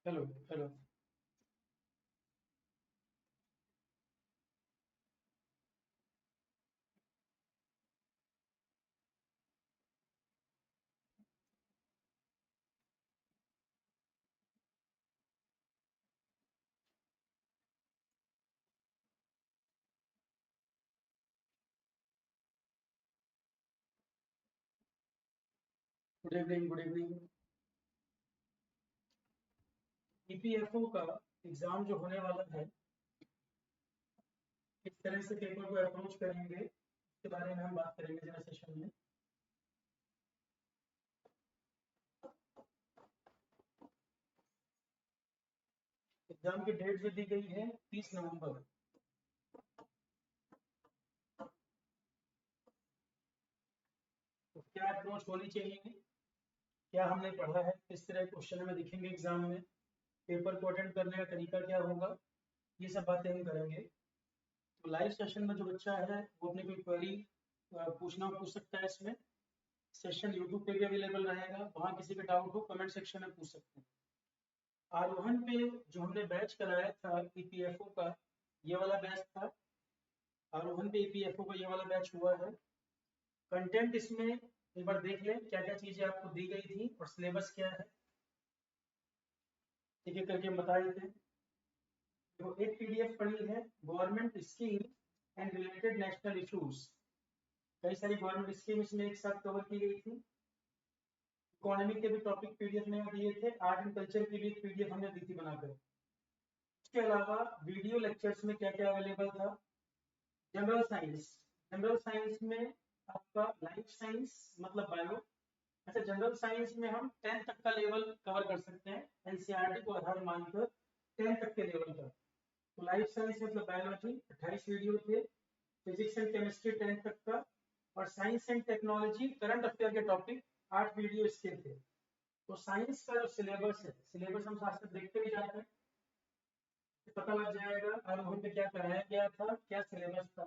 Hello hello. Good evening good evening. EPFO का exam जो होने वाला है, किस तरह से पेपर को अप्रोच करेंगे इसके बारे में हम बात करेंगे जरा सेशन में। एग्जाम की डेट जो दी गई है 30 नवंबर। तो क्या अप्रोच होनी चाहिए, क्या हमने पढ़ा है, किस तरह क्वेश्चन हमें दिखेंगे एग्जाम में, पेपर को अटेंड करने का तरीका क्या होगा, ये सब बातें हम करेंगे। तो लाइव सेशन में जो बच्चा है वो अपनी कोई क्वेरी पूछना पूछ सकता है। इसमें सेशन यूट्यूब पे भी अवेलेबल रहेगा, वहाँ किसी का डाउट हो कमेंट सेक्शन में पूछ सकते हैं। आरोहण पे जो हमने बैच कराया था ईपीएफओ का, ये वाला बैच था। आरोहण पे ईपीएफओ का ये वाला बैच हुआ है। कंटेंट इसमें एक बार देख लें, क्या क्या चीजें आपको दी गई थी और सिलेबस क्या है, एक एक करके हम बता देते हैं। तो एक पीडीएफ पड़ी है, government scheme and related national issues. कई सारी गवर्नमेंट स्कीम इसमें एक साथ कवर की गई थी। इकोनॉमी के भी टॉपिक पीडीएफ में दिए थे, आर्ट एंड कल्चर की भी एक पीडीएफ हमने दी थी बनाकर। इसके अलावा वीडियो लेक्चर्स में क्या क्या अवेलेबल था। जनरल साइंस, जनरल साइंस में आपका लाइफ साइंस मतलब बायो। अच्छा, जनरल साइंस में हम 10 तक का लेवल कवर कर सकते हैं, एनसीईआरटी को आधार मानकर 10 तक के लेवल का। तो लाइफ साइंस मतलब बायोलॉजी 28 वीडियो थे, फिजिक्स एंड केमिस्ट्री 10 तक का, और science and technology current affair के टॉपिक 8 वीडियो इसके थे। तो साइंस का जो सिलेबस है, सिलेबस हम साथ साथ देखते भी जाते हैं, पता लग जाएगा आरोहण पे क्या कराया गया था, क्या सिलेबस था।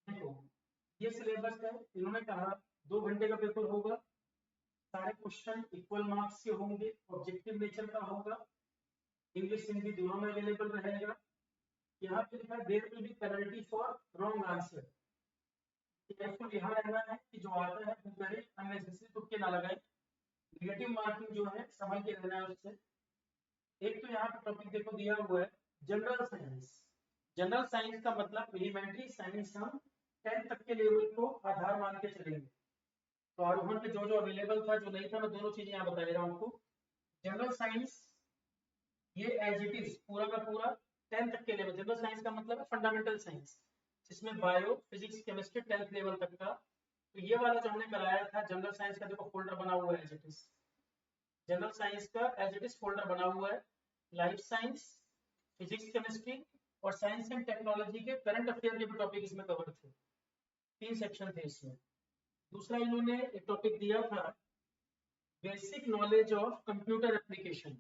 देखो, ये सिलेबस है, इन्होंने कहा 2 घंटे का पेपर होगा, सारे क्वेश्चन इक्वल मार्क्स के होंगे, ऑब्जेक्टिव नेचर का होगा, इंग्लिश हिंदी दोनों में अवेलेबल रहेगा। यहाँ पे लिखा है there will be penalty for wrong answer. Careful यहाँ रहना है कि जो आता है वो करे, अननेसेसरी तुक्के ना लगाए। नेगेटिव मार्किंग जो है संभल के रहना है उससे। एक तो यहाँ पे टॉपिक देखो दिया हुआ है जनरल साइंस। जनरल साइंस का मतलब एलिमेंट्री साइंस हम 10 तक के लेवल को आधार मान के चलेंगे। तो आरोहण पे जो जो अवेलेबल था, जो नहीं था, मैं दोनों चीजें यहाँ बता दे रहा हूँ आपको। जनरल साइंस ये एज इट इज पूरा का पूरा 10 तक के लेवल। जनरल साइंस का मतलब है फंडामेंटल साइंस, जिसमें bio physics chemistry 10th level तक का। तो ये वाला जो हमने कराया था जनरल साइंस का, देखो फोल्डर बना हुआ है as it is. General science का एज इट इज फोल्डर बना हुआ है। लाइफ साइंस, फिजिक्स केमिस्ट्री और साइंस एंड टेक्नोलॉजी के करंट अफेयर के भी टॉपिक इसमें कवर थे। 3 सेक्शन थे इसमें। दूसरा इन्होंने एक टॉपिक दिया था basic knowledge of computer application.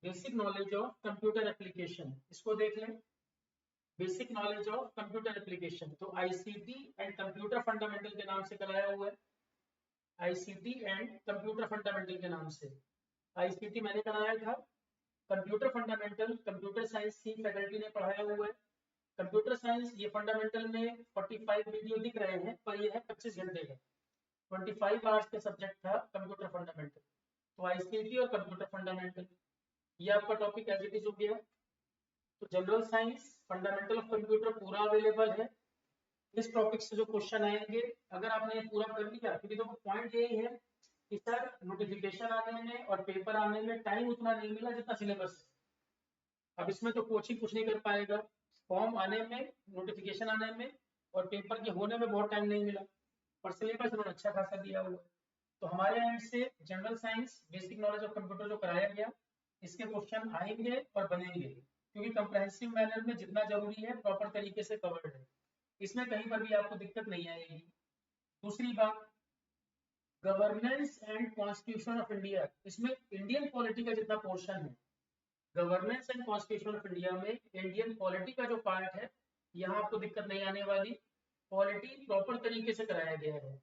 Basic knowledge of computer application, इसको देख लें। Basic knowledge of computer application तो आईसीटी एंड कंप्यूटर फंडामेंटल के नाम से कराया हुआ है। आईसीटी एंड कंप्यूटर फंडामेंटल के नाम से। आईसीटी मैंने कराया था, कंप्यूटर फंडामेंटल कंप्यूटर साइंस की फैकल्टी ने पढ़ाया हुआ है। कंप्यूटर साइंस ये फंडामेंटल में 45 वीडियो दिख रहे हैं, पर ये है 25 घंटे का। 25 आवर्स का सब्जेक्ट था कंप्यूटर फंडामेंटल। तो आईसीटी और कंप्यूटर फंडामेंटल ये आपका टॉपिक एज इट इज हो गया। तो general science fundamental of computer पूरा अवेलेबल है। इस टॉपिक से जो क्वेश्चन आएंगे, अगर आपने पूरा कर लिया, क्योंकि देखो पॉइंट यही है कि सर नोटिफिकेशन आने में और पेपर आने में टाइम उतना नहीं मिला जितना सिलेबस है। अब इसमें तो कोचिंग कुछ नहीं कर पाएगा, फॉर्म आने में, नोटिफिकेशन आने में और पेपर के होने में बहुत टाइम नहीं मिला, और सिलेबस उन्होंने अच्छा खासा दिया हुआ है। तो हमारे एंड से general science basic knowledge of computer जो कराया गया, इसके क्वेश्चन आएंगे और बनेंगे, क्योंकि कंप्रहेंसिव मैनर में जितना जरूरी है प्रॉपर तरीके से कवर्ड है, इसमें कहीं पर भी आपको दिक्कत नहीं आएगी। दूसरी बात, governance and constitution of India, इसमें इंडियन पॉलिटी का जितना पोर्शन है, governance and constitution of India में इंडियन पॉलिटी का जो पार्ट है, यहाँ आपको दिक्कत नहीं आने वाली। पॉलिटी प्रॉपर तरीके से कराया गया है।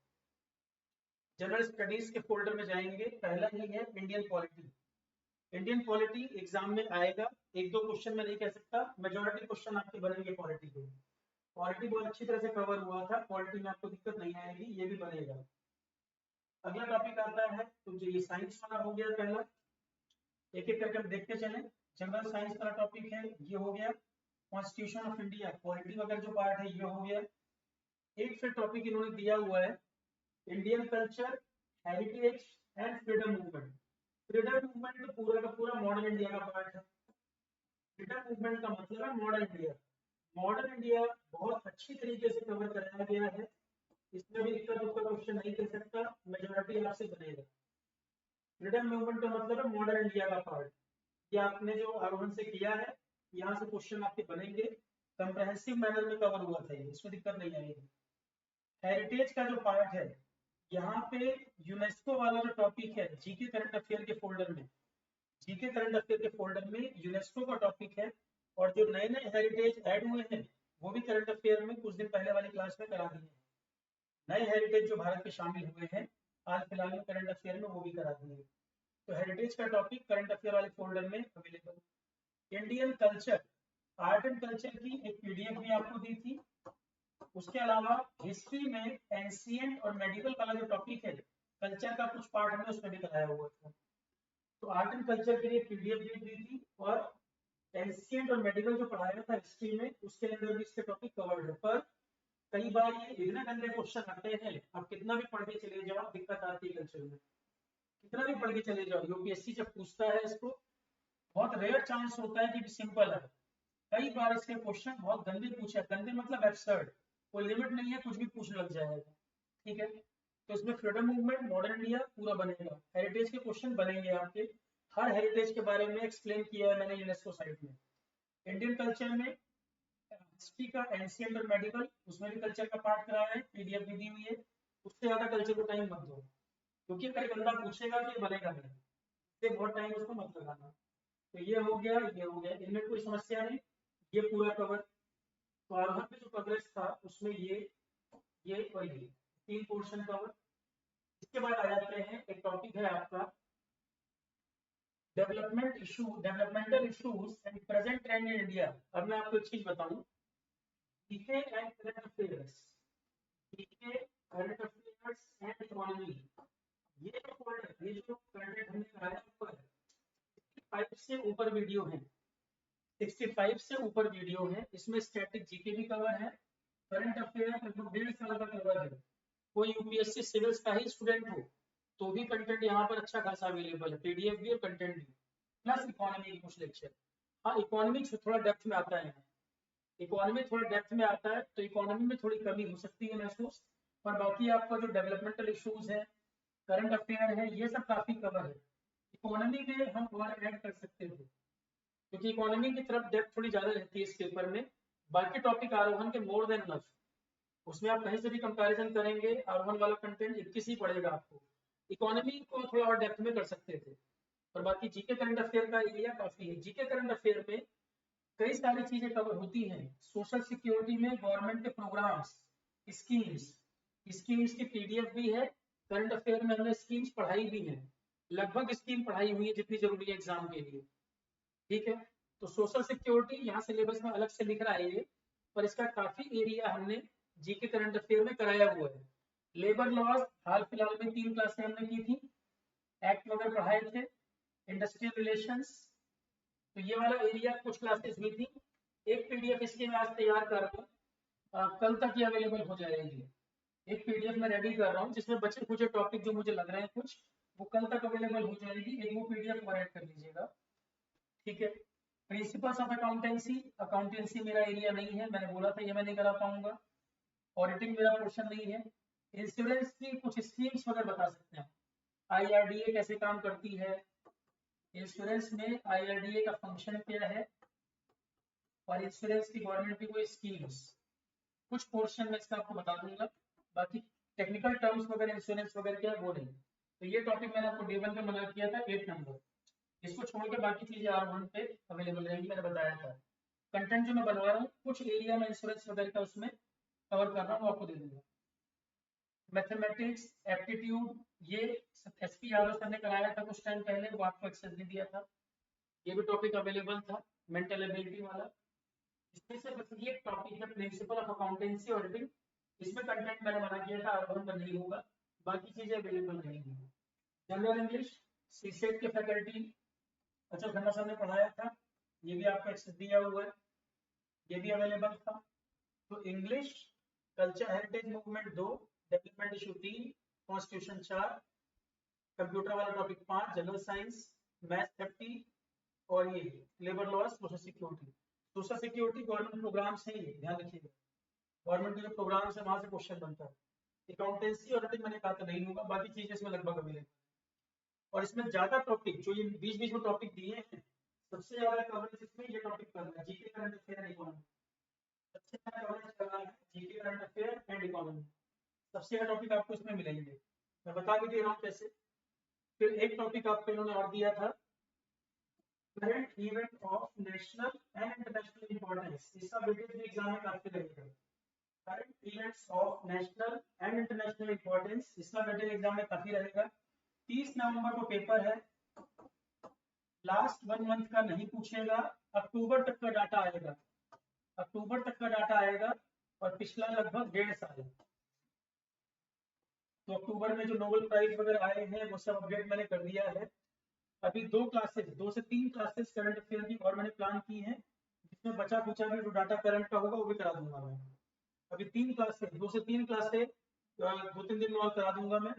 जनरल स्टडीज के फोल्डर में जाएंगे, पहला ही है Indian polity. Indian polity exam में आएगा, एक दो क्वेश्चन में नहीं कह सकता, मेजोरिटी क्वेश्चन आपके बनेंगे पॉलिटी के। पॉलिटी बहुत अच्छी तरह से कवर हुआ था, पॉलिटी में आपको दिक्कत नहीं आएगी, ये भी बनेगा। अगला टॉपिक आता है तो ये साइंस वाला हो गया पहला, एक एक करके हम देखते चले। जनरल साइंस का टॉपिक है, ये हो गया। कॉन्स्टिट्यूशन ऑफ इंडिया, पॉलिटी वगैरह जो पार्ट है ये हो गया। एक फिर टॉपिक इन्होंने दिया हुआ है, Indian culture, heritage and freedom movement. Freedom movement तो पूरा का पूरा मॉडर्न इंडिया का पार्ट है। फ्रीडम मूवमेंट का मतलब है मॉडर्न इंडिया। मॉडर्न इंडिया बहुत अच्छी तरीके से कवर कराया गया है, इसमें भी इतना दुख का क्वेश्चन नहीं कर सकता, मेजोरिटी आपसे बनेगा। फ्रीडम मूवमेंट का मतलब है मॉडर्न इंडिया का पार्ट। ये आपने जो आरोहण से किया है, यहाँ से क्वेश्चन आपके बनेंगे, कंप्रहेंसिव मैनर में कवर हुआ था, इसमें दिक्कत नहीं आएगी। हेरिटेज का जो पार्ट है, यहाँ पे यूनेस्को वाला जो टॉपिक है, जीके करंट अफेयर के फोल्डर में, जीके करंट अफेयर के फोल्डर में यूनेस्को का टॉपिक है, और जो नए नए हेरिटेज ऐड हुए हैं वो भी करंट अफेयर में कुछ दिन पहले वाली क्लास में करा दिए हैं। नए हेरिटेज जो भारत के शामिल हुए हैं हाल फिलहाल में करंट अफेयर में, वो भी करा दिए। तो हेरिटेज का टॉपिक करंट अफेयर वाले फोल्डर में available. Indian culture, art and culture की एक पीडीएफ भी आपको दी थी। उसके अलावा हिस्ट्री में एंशिएंट और मेडिवल वाला जो टॉपिक है, कल्चर का कुछ पार्ट हमने उसमें भी कराया हुआ था। तो आर्ट एंड कल्चर के लिए पीडीएफ भी दी थी, और एंशिएंट और मेडिवल जो पढ़ाया था हिस्ट्री में, उसके अंदर भी इसके टॉपिक कवर्ड है। पर कई बार ये इतने गंदे क्वेश्चन आते हैं, आप कितना भी पढ़ के चले जाओ दिक्कत आती है कल्चर में, कितना भी पढ़ के चले जाओ, यूपीएससी जब पूछता है इसको, बहुत रेयर चांस होता है कि सिंपल है। कई बार इसके क्वेश्चन बहुत गंदे पूछे, गंदे मतलब एब्सर्ड, कोई लिमिट नहीं है, कुछ भी पूछ लग जाएगा। ठीक है, तो इसमें फ्रीडम मूवमेंट, मॉडर्न इंडिया पूरा बनेगा। हेरिटेज के क्वेश्चन बनेंगे आपके, हर हेरिटेज के बारे में एक्सप्लेन किया है मैंने यूनेस्को साइट में। इंडियन कल्चर में हिस्ट्री का एंशिएंट और मेडिवल, उसमें भी कल्चर का पार्ट कराया है, पीडीएफ भी दी हुई है। उससे ज्यादा कल्चर को टाइम मत दो, क्योंकि अगर बंदा पूछेगा तो ये बनेगा नहीं, इससे बहुत टाइम उसको मत लगाना। तो ये हो गया, ये हो गया, इनमें कोई समस्या नहीं, ये पूरा कवर। तो आरोहण में जो कवरेज था उसमें ये और ये तीन पोर्शन कवर। इसके बाद आ जाते हैं, एक टॉपिक है आपका developmental issues and present trend in India. अब मैं आपको एक चीज बताऊं, GK and current affairs, GK current affairs and economy, ये जो फोल्डर, ये जो कंटेंट हमने कराया हुआ है, 65 से ऊपर वीडियो है, 65 से ऊपर वीडियो है। इसमें स्टैटिक जीके भी कवर है, करंट अफेयर लगभग 1.5 साल का कवर है। कोई यूपीएससी सिविल्स का ही स्टूडेंट हो तो भी कंटेंट यहाँ पर अच्छा खासा अवेलेबल है, पीडीएफ भी और कंटेंट भी, प्लस इकोनॉमी के कुछ लेक्चर। हाँ, इकोनॉमी थोड़ा डेप्थ में आता है, इकोनॉमी थोड़ा डेप्थ में आता है, तो इकोनॉमी में थोड़ी कमी हो सकती है महसूस, पर बाकी आपका जो डेवलपमेंटल इश्यूज है, करंट अफेयर है, ये सब काफी कवर है। इकोनॉमी में हम और ऐड कर सकते थे, क्योंकि इकोनॉमी की तरफ डेप्थ थोड़ी ज्यादा रहती है इस पेपर में। बाकी टॉपिक आरोहण के मोर देन इनफ, उसमें आप कहीं से भी कंपैरिजन करेंगे, आरोहण वाला कंटेंट 21 ही पड़ेगा आपको। इकोनॉमी को थोड़ा और डेप्थ में कर सकते थे, और बाकी जीके करंट अफेयर का एरिया काफी है। जीके करंट अफेयर में कई सारी चीजें कवर होती हैं। सोशल सिक्योरिटी में गवर्नमेंट के प्रोग्राम्स, स्कीम्स की पीडीएफ भी है। करंट अफेयर में हमने स्कीम्स पढ़ाई भी है, लगभग स्कीम पढ़ाई हुई है जितनी जरूरी है एग्जाम के लिए। ठीक है, तो सोशल सिक्योरिटी यहाँ सिलेबस में अलग से लिख रहा है ये, पर इसका काफी एरिया हमने जीके करंट अफेयर में कराया हुआ है। लेबर लॉज हाल फिलहाल में 3 क्लासें हमने की थी, एक्ट वगैरह पढ़ाए थे, इंडस्ट्रियल रिलेशंस, तो ये वाला एरिया कुछ क्लासेस हुई थी। एक पीडीएफ इसकी मैं आज तैयार कर रहा हूँ, कल तक ये अवेलेबल हो जाएगी। एक पीडीएफ मैं रेडी कर रहा हूँ जिसमें बचे कुछ टॉपिक जो मुझे लग रहे हैं कुछ, वो कल तक अवेलेबल हो जाएगी, एक वो पीडीएफ और ऐड कर लीजिएगा। ठीक है, प्रिंसिपल्स ऑफ अकाउंटेंसी, अकाउंटेंसी मेरा एरिया नहीं है, मैंने बोला था ये मैं नहीं करा पाऊंगा। ऑडिटिंग मेरा पोर्शन नहीं है। इंश्योरेंस की कुछ स्कीम्स वगैरह बता सकते हैं, आईआरडीए कैसे काम करती है, इंश्योरेंस में आईआरडीए का फंक्शन क्या है, और इंश्योरेंस की गवर्नमेंट की कोई स्कीम्स, कुछ पोर्शन में इसका आपको बता दूंगा। बाकी टेक्निकल टर्म्स वगैरह इंश्योरेंस वगैरह क्या है वो नहीं। तो ये टॉपिक मैंने आपको डे 1 पे मना किया था 8 नंबर, इसको छोड़ के बाकी चीजें R1 पे अवेलेबल रहेगी, मैंने बताया था। कंटेंट जो मैं बनवा रहा हूँ कुछ एरिया में इंश्योरेंस वगैरह का उसमें कवर कर रहा हूँ, आपको दे दूंगा। मैथमेटिक्स, एप्टीट्यूड, ये एसपी यादव सर ने कराया था कुछ टाइम पहले, वो आपको एक्सेस भी दिया था, ये भी टॉपिक अवेलेबल था, मेंटल एबिलिटी वाला। इसमें से बस ये टॉपिक है प्रिंसिपल ऑफ अकाउंटेंसी ऑडिटिंग, इसमें कंटेंट मैंने बना दिया था, आगे पर नहीं होगा, बाकी चीजें अवेलेबल रहेंगी। जनरल इंग्लिश सीसेट के फैकल्टी अच्छा खन्ना सर ने पढ़ाया था, ये भी आपका एक्सेस दिया हुआ है, ये भी अवेलेबल था। तो English, culture heritage movement 2, development issue 3, constitution 4, computer वाला टॉपिक 5, जनरल साइंस, मैथ 30 और ये labour laws, social security. Social security government programmes हैं, ये ध्यान रखिएगा, गवर्नमेंट के जो प्रोग्राम्स है वहां से क्वेश्चन बनता है। अकाउंटेंसी ऑडिटिंग मैंने कहा था नहीं होगा, बाकी चीजें इसमें लगभग अवेलेबल। और इसमें ज्यादा टॉपिक जो ये बीच बीच में टॉपिक दिए हैं, सबसे ज्यादा कवरेज इसमें ये टॉपिक कर रहा है, GK current affair and economy. सबसे ज्यादा कवरेज कर रहा है GK current affair and economy, सबसे ज्यादा टॉपिक आपको इसमें मिलेंगे, मैं बता भी दे रहा हूँ कैसे। फिर एक टॉपिक आपको इन्होंने और दिया था, current event of national and international importance, इसका वेटेज भी एग्जाम में काफी रहेगा। Current events of national and international importance, इसका वेटेज एग्जाम में काफी रहेगा। 30 नवंबर को पेपर है, लास्ट 1 मंथ का नहीं पूछेगा, अक्टूबर तक का डाटा आएगा, अक्टूबर तक का डाटा आएगा, और पिछला लगभग 1.5 साल। तो अक्टूबर में जो नोबेल प्राइज वगैरह आए हैं वो सब अपडेट मैंने कर दिया है। अभी 2 क्लासेस, 2 से 3 क्लासेस करंट अफेयर की और मैंने प्लान की है, जिसमें बचा कुचा भी जो डाटा करंट का होगा वो भी करा दूंगा मैं। अभी 3 क्लासेस, 2 से 3 क्लासेस 2-3 दिन में और करा दूंगा मैं।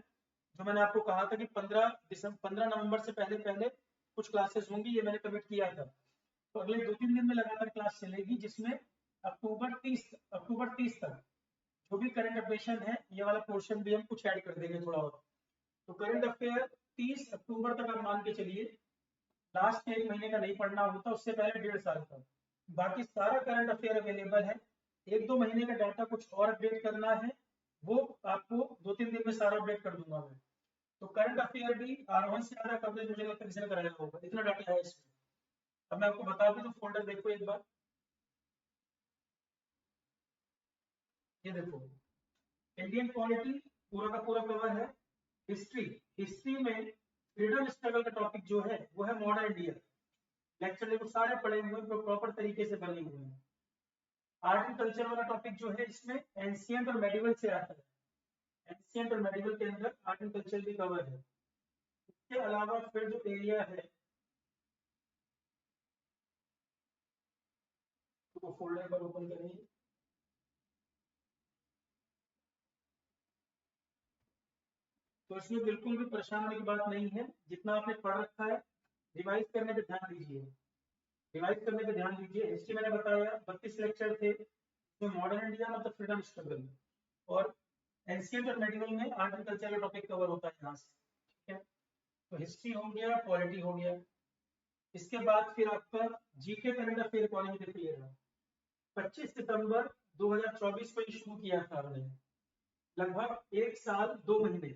जो मैंने आपको कहा था कि 15 नवंबर से पहले पहले कुछ क्लासेस होंगी, ये मैंने कमिट किया था। तो अगले 2-3 दिन में लगातार क्लास चलेगी, जिसमें अक्टूबर 30 तक जो भी करंट अपडेशन है, ये वाला पोर्शन भी हम कुछ ऐड कर देंगे थोड़ा और। तो करंट अफेयर 30 अक्टूबर तक आप मान के चलिए, लास्ट 1 महीने का नहीं पढ़ना होता, उससे पहले 1.5 साल का। बाकी सारा करंट अफेयर अवेलेबल है। 1-2 महीने का डाटा कुछ और अपडेट करना है, वो आपको 2-3 दिन में सारा अपडेट कर दूंगा मैं। तो करंट अफेयर भी आरोहण से ज्यादा कवरेज मुझे लगता है किसी ने कराया होगा, इतना डाटा है इसमें। अब मैं आपको बता दूं, तो फोल्डर देखो एक बार, ये देखो, इंडियन पॉलिटी पूरा का पूरा कवर है। हिस्ट्री, हिस्ट्री में फ्रीडम स्ट्रगल का टॉपिक जो है वो है मॉडर्न इंडिया। लेक्चर देखो सारे पढ़े हुए हैं, प्रॉपर तरीके से बने हुए हैं। आर्ट एंड कल्चर वाला टॉपिक जो है, इसमें एंशिएंट और मेडिवल से आता है, एंशिएंट और मेडिवल के अंदर आर्ट एंड कल्चर भी कवर है। इसके अलावा फिर जो एरिया है, तो फोल्डर पर ओपन करेंगे, तो इसमें बिल्कुल भी परेशान होने की बात नहीं है। जितना आपने पढ़ रखा है, रिवाइज करने पे ध्यान दीजिए, रिवाइज करने पे ध्यान दीजिए। हिस्ट्री मैंने बताया 32 लेक्चर थे, तो मॉडर्न इंडिया मतलब फ्रीडम स्ट्रगल, और एंशिएंट और मेडिवल में आर्ट एंड कल्चर का टॉपिक कवर होता है यहाँ से, ठीक है। तो हिस्ट्री हो गया, पॉलिटी हो गया। इसके बाद फिर आपका जीके करंट अफेयर इकोनॉमी देखिएगा। 25 सितंबर 2024 को शुरू किया था हमने, लगभग 1 साल 2 महीने।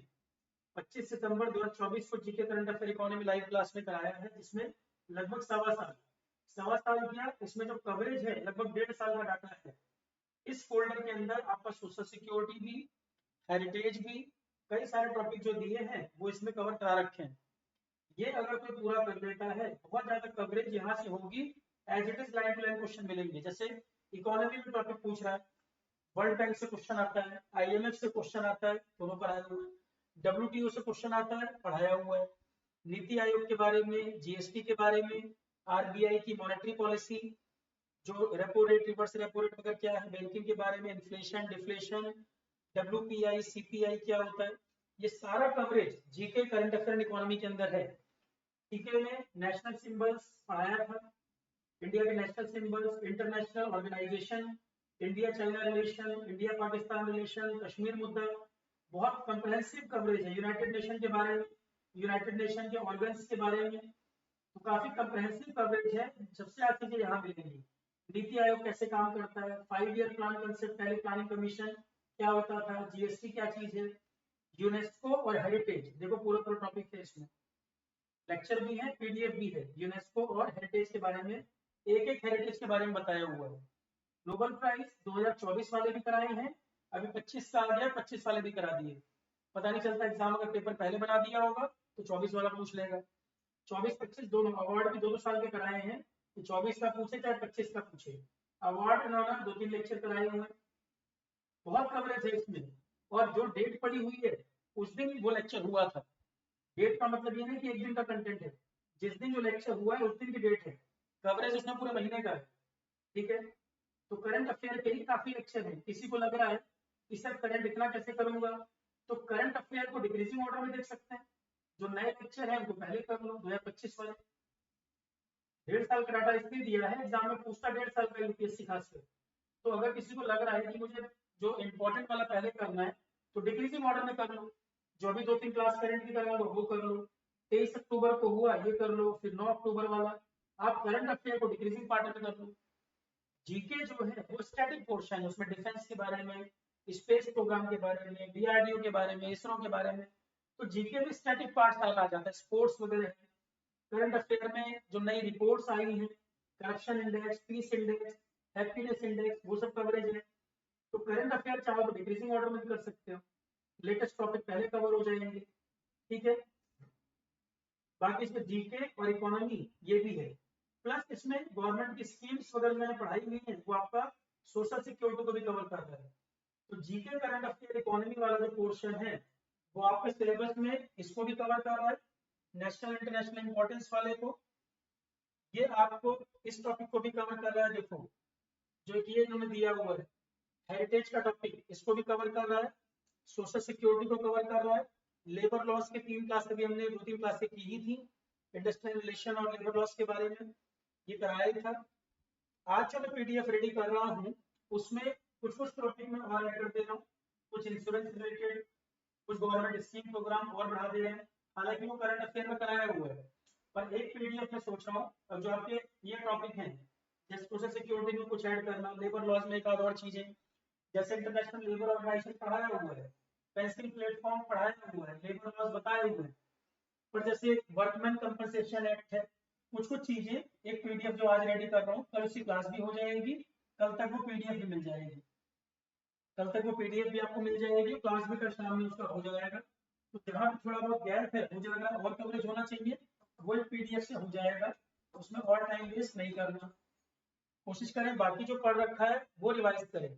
25 सितंबर 2024 को GK current affair economy live class में कराया है, जिसमें लगभग सवा साल किया। इसमें जो कवरेज है लगभग 1.5 साल का डाटा है। इस फोल्डर के अंदर आपका सोशल सिक्योरिटी भी, हेरिटेज भी, कई सारे टॉपिक जो दिए हैं वो इसमें कवर करा रखे हैं। ये अगर कोई पूरा कर लेता है, बहुत ज्यादा कवरेज यहाँ से होगी, as it is line to line question मिलेंगे। जैसे इकोनॉमी में टॉपिक पूछ रहा है, वर्ल्ड बैंक से क्वेश्चन आता है, आईएमएफ से क्वेश्चन आता है, दोनों पढ़ाया हुआ है, डब्ल्यूटीओ से क्वेश्चन आता है, पढ़ाया हुआ है, नीति आयोग के बारे में, जीएसटी के बारे में, आरबीआई की मॉनेटरी पॉलिसी, जो repo rate, reverse repo rate वगैरह क्या है, बैंकिंग के बारे में, इन्फ्लेशन, डिफ्लेशन, डब्ल्यूपीआई, सीपीआई क्या होता है, ये सारा coverage GK current affair economy के अंदर है। जीके में नेशनल सिंबल्स पढ़ाया था, इंडिया के national symbols, international organisation, India China relation, India Pakistan relation, Kashmir मुद्दा, बहुत कंप्रहेंसिव कवरेज है। यूनाइटेड नेशन के बारे में, यूनाइटेड नेशन के ऑर्गन्स के बारे में, तो काफी कंप्रहेंसिव कवरेज है। सबसे ज्यादा चीजें यहाँ मिलेंगी। नीति आयोग कैसे काम करता है, 5 ईयर प्लान कंसेप्ट, पहले प्लानिंग कमीशन क्या होता था, जीएसटी क्या चीज है, यूनेस्को और हेरिटेज, देखो पूरा पूरा टॉपिक है इसमें, लेक्चर भी है, पीडीएफ भी है। यूनेस्को और हेरिटेज के बारे में, एक एक हेरिटेज के बारे में बताया हुआ है। नोबेल प्राइज 2024 वाले भी कराए हैं, अभी 25 का आ गया, 25 वाले भी करा दिए। पता नहीं चलता, एग्जाम अगर पेपर पहले बना दिया होगा तो 24 वाला पूछ लेगा। 24-25 दोनों अवार्ड भी 2-2 साल के कराए हैं, 24 का पूछे चाहे 25 का पूछे, अवार्ड इन्होंने 2-3 लेक्चर कराए हुए हैं, बहुत कवरेज है इसमें। और जो डेट पड़ी हुई है उस दिन वो लेक्चर हुआ था। डेट का मतलब ये नहीं कि एक दिन का कंटेंट है, जिस दिन जो लेक्चर हुआ है उस दिन की डेट है, कवरेज उसमें पूरे महीने का है। ठीक है, तो करंट अफेयर के ही काफी लेक्चर है। किसी को लग रहा है कि सर करंट इतना कैसे करूंगा, तो करंट अफेयर को डिक्रीजिंग ऑर्डर में देख सकते हैं। जो नए लेक्चर है उनको पहले कर लो, 2025 वाले। 1.5 साल का डाटा इसलिए दिया है, एग्जाम में पूछता 1.5 साल का यूपीएससी खासकर। तो अगर किसी को लग रहा है कि मुझे जो इंपॉर्टेंट वाला पहले करना है तो डिक्रीजिंग ऑर्डर में कर लो। जो अभी 2-3 क्लास करंट की करवा लो वो कर लो, 23 अक्टूबर को हुआ ये कर लो, फिर 9 अक्टूबर वाला आप करंट अफेयर को डिक्रीजिंग पार्ट में कर लो। जीके जो है वो स्टैटिक पोर्शन है, उसमें डिफेंस के बारे में, स्पेस प्रोग्राम के बारे में, डीआरडीओ के बारे में, इसरो के बारे में, तो जीके में स्टैटिक पार्ट सारा आ जाता है। स्पोर्ट्स वगैरह, करंट अफेयर में जो नई रिपोर्ट्स आई हैं, corruption index, peace index, happiness index, वो सब कवरेज है। तो करंट अफेयर चाहो तो डिक्रीजिंग ऑर्डर में कर सकते हो, लेटेस्ट टॉपिक पहले कवर हो जाएंगे। ठीक है, बाकी इसमें जीके और इकोनॉमी ये भी है, प्लस इसमें गवर्नमेंट की स्कीम्स वगैरह मैंने पढ़ाई हुई है, वो आपका सोशल सिक्योरिटी को भी कवर कर रहा है। तो जीके करंट अफेयर इकोनॉमी वाला जो पोर्शन है वो आपके सिलेबस में इसको भी कवर कर रहा है, नेशनल इंटरनेशनल इंपॉर्टेंस वाले को। ये आपको इस टॉपिक को भी कवर कर रहा है। देखो जो ये इन्होंने दिया हुआ है हेरिटेज का टॉपिक, इसको भी कवर कर रहा है, सोशल सिक्योरिटी को कवर कर रहा है, लेबर लॉस के 3 क्लास अभी हमने 2-3 क्लासें की ही थी, इंडस्ट्रियल रिलेशन और लेबर लॉस के बारे में ये कराया ही था। आज जो मैं पीडीएफ रेडी कर रहा हूँ उसमें कुछ कुछ टॉपिक में और ऐड कर दे रहा हूँ, कुछ इंश्योरेंस रिलेटेड, कुछ गवर्नमेंट स्कीम प्रोग्राम और बढ़ा दे रहे हैं, हालांकि वो करंट अफेयर में कराया हुआ है। पर एक पीडीएफ में सोच रहा हूँ अब जो आपके ये टॉपिक हैं जैसे सोशल सिक्योरिटी में कुछ ऐड करना, लेबर लॉज में एक और चीजें, जैसे इंटरनेशनल लेबर ऑर्गेनाइजेशन पढ़ाया हुआ है, पेंसिल प्लेटफॉर्म पढ़ाया हुआ है, लेबर लॉज बताए हुए हैं, पर जैसे वर्कमैन कंपनसेशन एक्ट है, कुछ कुछ चीजें एक पीडीएफ जो आज रेडी कर रहा हूँ कल उसकी क्लास भी हो जाएगी, कल तक वो पीडीएफ भी मिल जाएगी, कल तक वो पीडीएफ भी आपको मिल जाएगी, क्लास भी कल शाम में उसका हो जाएगा। तो जहाँ थोड़ा बहुत गैप है मुझे लग रहा है और कवरेज होना चाहिए, वो एक पीडीएफ से हो जाएगा, उसमें और टाइम वेस्ट नहीं करना। कोशिश करें बाकी जो पढ़ रखा है वो रिवाइज करें,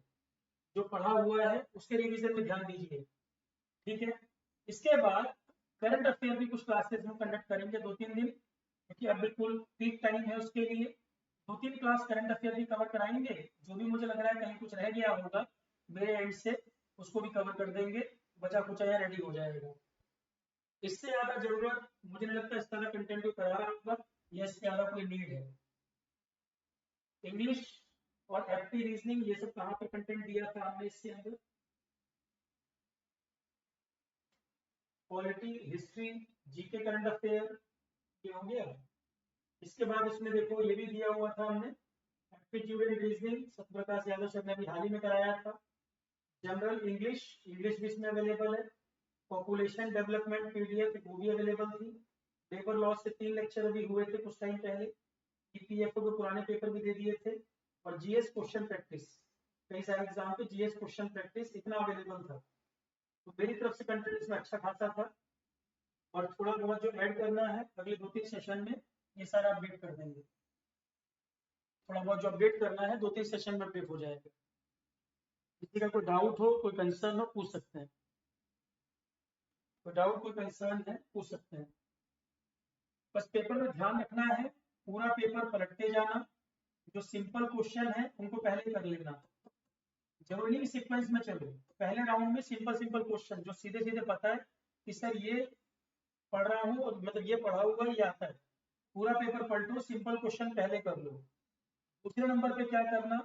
जो पढ़ा हुआ है उसके रिवीजन में ध्यान दीजिए। ठीक है, इसके बाद करंट अफेयर भी कुछ क्लासेस में कंडक्ट करेंगे 2-3 दिन, क्योंकि अब बिल्कुल पीक टाइम है उसके लिए। 2-3 क्लास करंट अफेयर भी कवर कराएंगे, जो भी मुझे लग रहा है कहीं कुछ रह गया होगा मेरे एंड से उसको भी कवर कर देंगे, बचा कुचा या रेडी हो जाएगा। इससे ज्यादा जरूरत मुझे नहीं लगता इस तरह कंटेंट को करा रहा होगा या इससे ज्यादा कोई नीड है। इंग्लिश और एप्टी रीजनिंग ये सब कहाँ पे कंटेंट दिया था हमने इसके अंदर, polity, history, GK, current affair, ये हो गया। इसके बाद इसमें देखो ये भी दिया हुआ था हमने aptitude and reasoning, Satyaprakash Yadav sir ने अभी हाल ही में कराया था। जनरल इंग्लिश, इंग्लिश भी इसमें अवेलेबल है। पॉपुलेशन डेवलपमेंट पीडीएफ वो भी अवेलेबल थी। लेबर लॉस से 3 लेक्चर अभी हुए थे कुछ टाइम पहले, ईपीएफओ के पुराने पेपर भी दे दिए थे, और जीएस क्वेश्चन प्रैक्टिस, कई सारे एग्जाम पे जीएस क्वेश्चन प्रैक्टिस इतना अवेलेबल था। तो मेरी तरफ से कंटेंट इसमें अच्छा खासा था, और थोड़ा बहुत जो ऐड करना है अगले 2-3 सेशन में ये सारा अपडेट कर देंगे। थोड़ा बहुत जो अपडेट करना है 2-3 सेशन में अपडेट हो जाएगा। किसी का कोई डाउट हो, कोई कंसर्न हो, पूछ सकते हैं। कोई डाउट, कोई कंसर्न है, पूछ सकते हैं। बस पेपर में ध्यान रखना है, पूरा पेपर पलटते जाना, जो सिंपल क्वेश्चन है उनको पहले कर लेना, जरूरी नहीं सीक्वेंस में चलो। पहले राउंड में सिंपल सिंपल क्वेश्चन जो सीधे सीधे पता है कि सर ये पढ़ रहा हूँ और मतलब ये पढ़ा हुआ ये आता है, पूरा पेपर पलटो, सिंपल क्वेश्चन पहले कर लो। दूसरे नंबर पे क्या करना,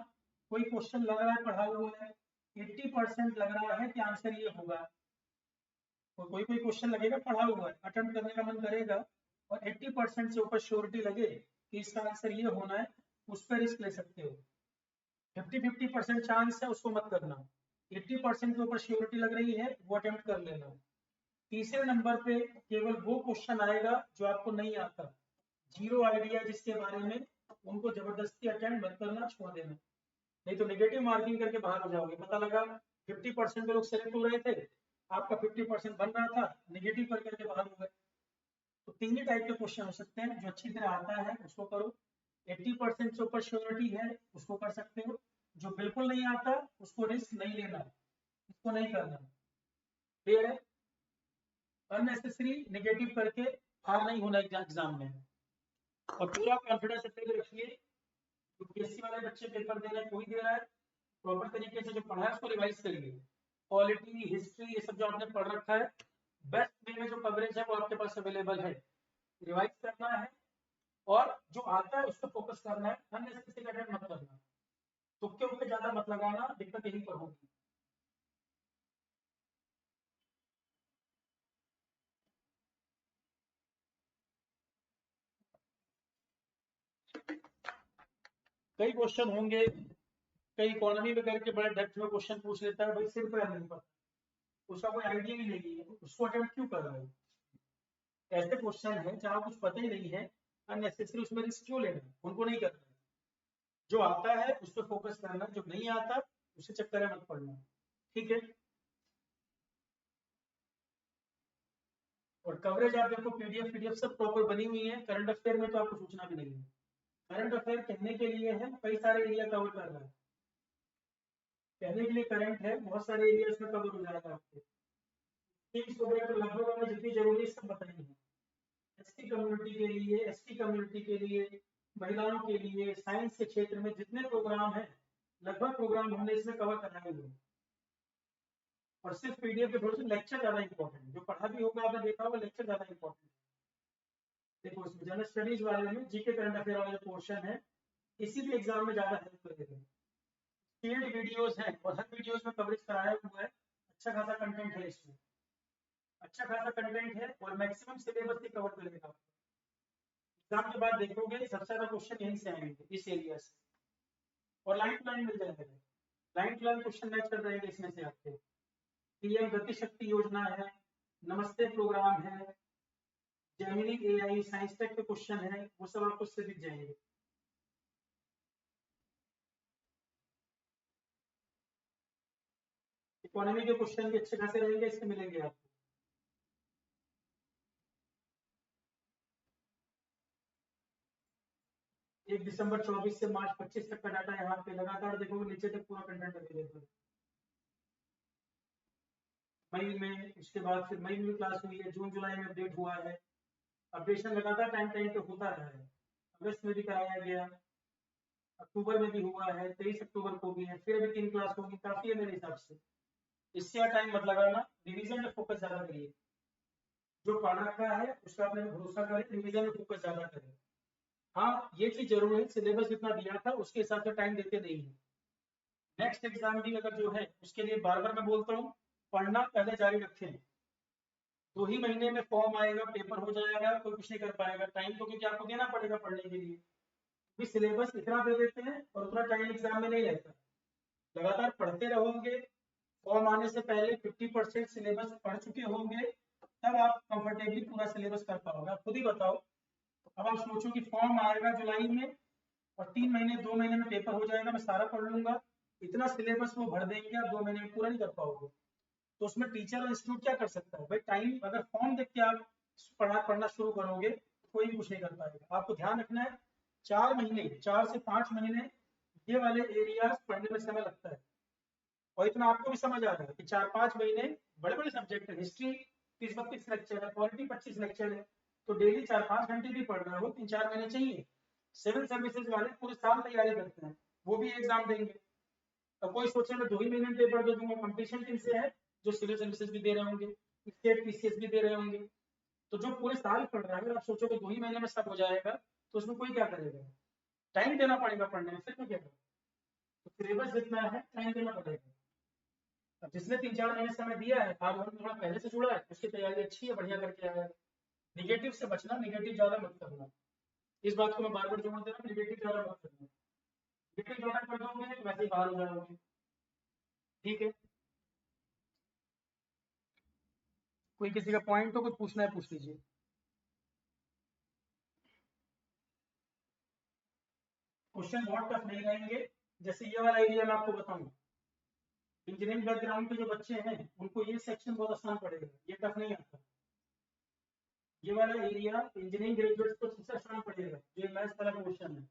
कोई क्वेश्चन लग रहा है पढ़ा हुआ है, 80% लग रहा है कि आंसर ये होगा, कोई कोई क्वेश्चन लगेगा पढ़ा हुआ है, अटेम्प्ट करने का मन करेगा, और 80% से ऊपर श्योरिटी लगे कि इसका आंसर ये होना है, उस पर रिस्क ले सकते हो। 50-50% चांस है उसको मत करना, 80% के ऊपर श्योरिटी लग रही है वो अटेम्प्ट कर लेना। तीसरे नंबर पे केवल वो क्वेश्चन आएगा जो आपको नहीं आता, जीरो आइडिया जिसके बारे में, उनको जबरदस्ती अटेम्प्ट मत करना, छोड़ देना, नहीं तो नेगेटिव मार्किंग करके बाहर हो जाओगे। पता लगा 50% के लोग सेलेक्ट हो रहे थे, आपका 50% बन रहा था, नेगेटिव कर करके बाहर हो गए। तो तीन ही टाइप के क्वेश्चन हो सकते हैं। जो अच्छी तरह आता है उसको करो, 80% से ऊपर श्योरिटी है उसको कर सकते हो, जो बिल्कुल नहीं आता उसको रिस्क नहीं लेना, उसको नहीं करना। क्लियर है? अननेसेसरी नेगेटिव करके हार नहीं होना एग्जाम में, और पूरा कॉन्फिडेंस अपने पे रखिए। यूपीएससी वाले बच्चे पेपर दे रहे हैं, कोई दे रहा है, प्रॉपर तरीके से जो पढ़ा है उसको रिवाइज करिए। पॉलिटी, हिस्ट्री, ये सब जो आपने पढ़ रखा है, बेस्ट वे में जो कवरेज है वो आपके पास अवेलेबल है, रिवाइज करना है और जो आता है उस पर फोकस करना है। अननेसेसरी कंटेंट मत करना, तुक्के उक्के ज्यादा मत लगाना, दिक्कत यही पर होगी। कई क्वेश्चन होंगे, कई इकोनॉमी में करके बड़े डेप्थ में क्वेश्चन पूछ लेता है, भाई सिर्फ नहीं पता, उसका कोई आइडिया ही नहीं है, उसको अटेम्प्ट क्यों कर रहे हो? ऐसे क्वेश्चन है जहां कुछ पता ही नहीं है, अननेसेसरी उसमें रिस्क क्यों लेना, उनको नहीं करना। जो आता है उस पर फोकस करना, जो नहीं आता उसे चक्कर में मत पड़ना। ठीक है? और कवरेज आप देखो, पीडीएफ पीडीएफ सब प्रॉपर बनी हुई है। करंट अफेयर में तो आपको सूचना भी नहीं है। करंट अफेयर कहने के लिए है, कई सारे एरिया कवर कर रहा है, कहने के लिए करंट है, बहुत सारे एरिया इसमें कवर हो जाएगा आपके। थिंग्स वगैरह तो लगभग हमें जितनी जरूरी है सब बताएंगे। एसटी कम्युनिटी के लिए, एसटी कम्युनिटी के लिए, महिलाओं के लिए, साइंस के क्षेत्र में जितने प्रोग्राम हैं, लगभग प्रोग्राम हमने इसमें कवर कराए हुए। और सिर्फ पीडीएफ के थोड़े से लेक्चर ज्यादा इंपॉर्टेंट, जो पढ़ा भी होगा आपने देखा होगा, लेक्चर ज्यादा इंपॉर्टेंट। देखो इसमें जनरल स्टडीज वाले में जीके करंट अफेयर वाला जो पोर्शन है, किसी भी एग्जाम में ज्यादा हेल्प करेगा। फील्ड वीडियोस हैं और हर वीडियोस में कवरेज कराया हुआ है, अच्छा खासा कंटेंट है इसमें, अच्छा खासा कंटेंट है और मैक्सिमम सिलेबस ही कवर करेगा। एग्जाम के बाद देखोगे सबसे ज्यादा क्वेश्चन यहीं से आएंगे, इस एरिया से, और लाइन टू लाइन मिल जाएगा। Line to line question match कर रहेंगे इसमें से आपके। पीएम गति शक्ति योजना है, नमस्ते प्रोग्राम है, जेमिनी एआई, साइंस टेक के क्वेश्चन है, वो सब आपको इससे दिख जाएंगे। इकोनॉमी के क्वेश्चन भी अच्छे खासे रहेंगे, इससे मिलेंगे आपको। 1 दिसंबर 24 से मार्च 25 तक का डाटा यहाँ पे लगातार देखोगे, नीचे तक पूरा कंटेंट अवेलेबल है। मई में, उसके बाद फिर मई में क्लास हुई है, जून जुलाई में अपडेट हुआ है। अपडेशन लगातार टाइम टाइम पे होता रहा है। अगस्त में भी कराया गया, अक्टूबर में भी हुआ है, 23 अक्टूबर को भी है, फिर अभी 3 क्लास होगी, काफी है मेरे हिसाब से। इससे टाइम मत लगाना, रिवीजन में फोकस ज्यादा करिए। जो पढ़ रखा है उसका अपने भरोसा करें, रिवीजन में फोकस ज्यादा करें। हाँ ये चीज जरूर है, सिलेबस जितना दिया था उसके हिसाब से टाइम देते नहीं है। नेक्स्ट एग्जाम भी अगर जो है उसके लिए बार बार मैं बोलता हूँ, पढ़ना पहले जारी रखें। 2 ही महीने में फॉर्म आएगा, पेपर हो जाएगा, कोई कुछ नहीं कर पाएगा। टाइम तो क्योंकि आपको देना पड़ेगा पढ़ने के लिए, भी सिलेबस इतना दे देते हैं और उतना टाइम एग्जाम में नहीं रहता। लगातार पढ़ते रहोगे, फॉर्म आने से पहले 50% सिलेबस पढ़ चुके होंगे, तब आप कंफर्टेबली पूरा सिलेबस कर पाओगे। आप खुद ही बताओ, अब आप सोचो कि फॉर्म आएगा जुलाई में और 3 महीने 2 महीने में पेपर हो जाएगा, मैं सारा पढ़ लूंगा, इतना सिलेबस वो भर देंगे, आप 2 महीने में पूरा नहीं कर पाओगे। तो उसमें टीचर और इंस्टीट्यूट क्या कर सकता है भाई, टाइम, अगर फॉर्म देख के आप पढ़ना शुरू करोगे कोई भी कुछ नहीं कर पाएगा। आपको ध्यान रखना है, 4 महीने, 4 से 5 महीने ये वाले एरियाज पढ़ने में समय लगता है। और इतना आपको भी समझ आ रहा है कि 4-5 महीने, बड़े बड़े सब्जेक्ट है, हिस्ट्री 30-32 लेक्चर है, पॉलिटी 25 लेक्चर है, तो डेली 4-5 घंटे भी पढ़ रहा हो, 3-4 महीने चाहिए। सिविल सर्विसेज वाले पूरे साल तैयारी करते हैं, वो भी एग्जाम देंगे। अब कोई सोचे मैं 2 ही महीने में पेपर दे दूंगा, कंपटीशन किनसे है? जो सिविल सर्विसेज भी दे रहे होंगे, स्टेट पीसीएस भी दे रहे होंगे। तो जो पूरे साल पढ़ रहा है, अगर आप सोचो कि 2 ही महीने में सब हो जाएगा, तो उसमें कोई क्या करेगा? टाइम देना पड़ेगा पढ़ने में, फिर मैं क्या करूँ? तो सिलेबस जितना है टाइम देना पड़ेगा। अब जिसने 3-4 महीने समय दिया है, आप थोड़ा पहले से जुड़ा है, उसकी तैयारी अच्छी है, बढ़िया करके आया है। निगेटिव से बचना, निगेटिव ज्यादा मत करना, इस बात को मैं बार बार जोड़ दे रहा हूँ, निगेटिव ज्यादा मत करना। निगेटिव ज्यादा कर दोगे तो वैसे ही बाहर हो जाओगे। ठीक है? कोई किसी का पॉइंट तो कुछ पूछना है पूछ लीजिए। क्वेश्चन बहुत टफ नहीं रहेंगे। जैसे ये वाला एरिया मैं आपको बताऊं, इंजीनियरिंग बैकग्राउंड के जो बच्चे हैं उनको ये सेक्शन बहुत आसान पड़ेगा, ये टफ नहीं आता। ये वाला एरिया इंजीनियरिंग ग्रेजुएट्स को सबसे आसान पड़ेगा, जो मैथ्स वाला क्वेश्चन है,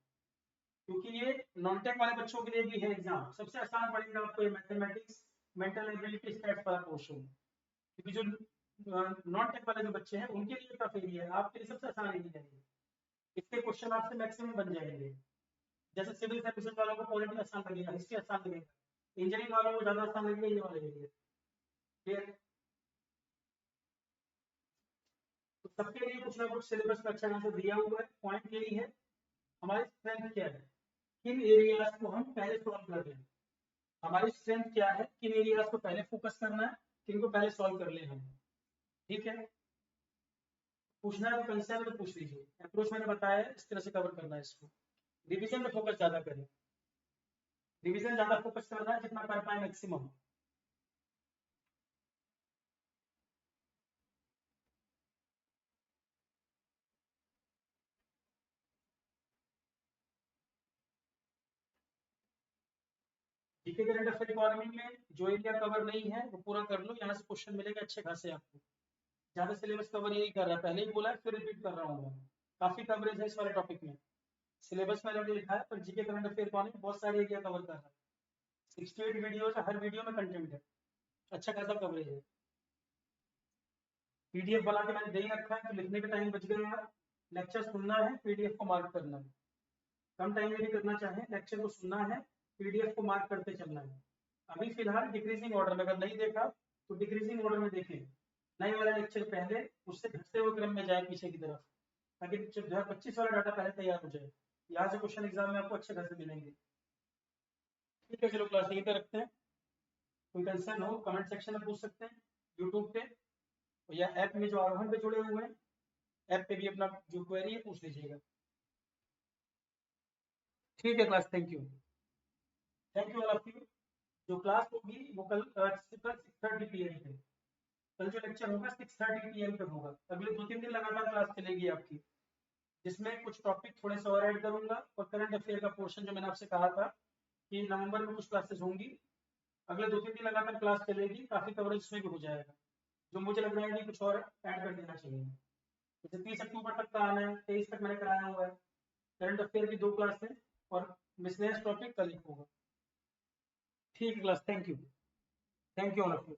क्योंकि ये नॉन टेक वाले बच्चों के लिए भी है एग्जाम, सबसे आसान पड़ेगा आपको ये मैथमेटिक्स मेंटल एबिलिटी स्टैट्स वाला पोर्शन, क्योंकि जो नॉन टेक वाले जो बच्चे हैं उनके लिए टफ एरिया है, आपके लिए सबसे आसान एरिया है। इसके क्वेश्चन आपसे मैक्सिमम बन जाएंगे। जैसे सिविल सर्विसेज वालों को पॉलिटी आसान लगेगा, हिस्ट्री आसान लगेगा, इंजीनियरिंग वालों को ज्यादा आसान लगेगा ये वाला एरिया। क्लियर? तो सबके लिए कुछ ना कुछ सिलेबस का अच्छा खासा दिया हुआ है। पॉइंट यही है हमारी स्ट्रेंथ क्या है, किन एरियाज को हम पहले सॉल्व कर रहे हैं। हमारी स्ट्रेंथ क्या है, किन एरियाज को पहले फोकस करना है, किन को पहले सॉल्व कर ले हम। ठीक है, पूछना है तो कंसेप्ट तो पूछ लीजिए, अप्रोच मैंने बताया है इस तरह से कवर करना है इसको। रिवीजन में फोकस ज्यादा करें, रिवीजन ज्यादा फोकस करना है जितना कर पाए maximum. GK current affair economy में जो एरिया कवर नहीं है वो पूरा कर लो, यहाँ से क्वेश्चन मिलेगा अच्छे खासे आपको। ज्यादा सिलेबस कवर यही कर रहा है, पहले ही बोला है फिर रिपीट कर रहा हूँ मैं, काफी कवरेज है इस वाले टॉपिक में। सिलेबस में अलग लिखा है पर जीके करंट अफेयर इकोनॉमी बहुत सारे एरिया कवर कर रहा है। 68 वीडियो है, हर वीडियो में कंटेंट है, अच्छा खासा कवरेज है। पीडीएफ बना के मैंने दे ही रखा है, तो लिखने का टाइम बच गया। लेक्चर सुनना है, पीडीएफ को मार्क करना है, कम टाइम में भी करना चाहे लेक्चर को सुनना है, पीडीएफ को मार्क करते चलना है। अभी फिलहाल डिक्रीजिंग ऑर्डर में, अगर नहीं देखा तो डिक्रीजिंग ऑर्डर में देखें, नए वाला लेक्चर पहले, उससे घटते हुए क्रम में जाए पीछे की तरफ, ताकि 2025 वाला डाटा पहले तैयार हो जाए। यहाँ से क्वेश्चन एग्जाम में आपको अच्छे खासे मिलेंगे। ठीक है, चलो क्लास यहीं पे रखते हैं। कोई कंसर्न हो कमेंट सेक्शन में पूछ सकते हैं, यूट्यूब पे या ऐप में जो आरोहण पे जुड़े हुए हैं, ऐप पे भी अपना जो क्वेरी है पूछ लीजिएगा। ठीक है class, thank you all of you. जो क्लास होगी वो कल 6:30 PM पे, कल जो लेक्चर होगा 6:30 PM पे होगा। अगले 2-3 दिन लगातार क्लास चलेगी आपकी, जिसमें कुछ टॉपिक थोड़े से और ऐड करूंगा, और करंट अफेयर का पोर्शन जो मैंने आपसे कहा था कि नवंबर में कुछ क्लासेस होंगी, अगले 2-3 दिन लगातार क्लास चलेगी, काफी कवरेज इसमें भी हो जाएगा। जो मुझे लग रहा है कि कुछ और ऐड कर देना चाहिए, जैसे 30 अक्टूबर तक का आना है, 23 तक मैंने कराया हुआ है। करंट अफेयर की 2 क्लास है और मिसलेनियस टॉपिक कल एक होगा। ठीक है class, thank you all of you.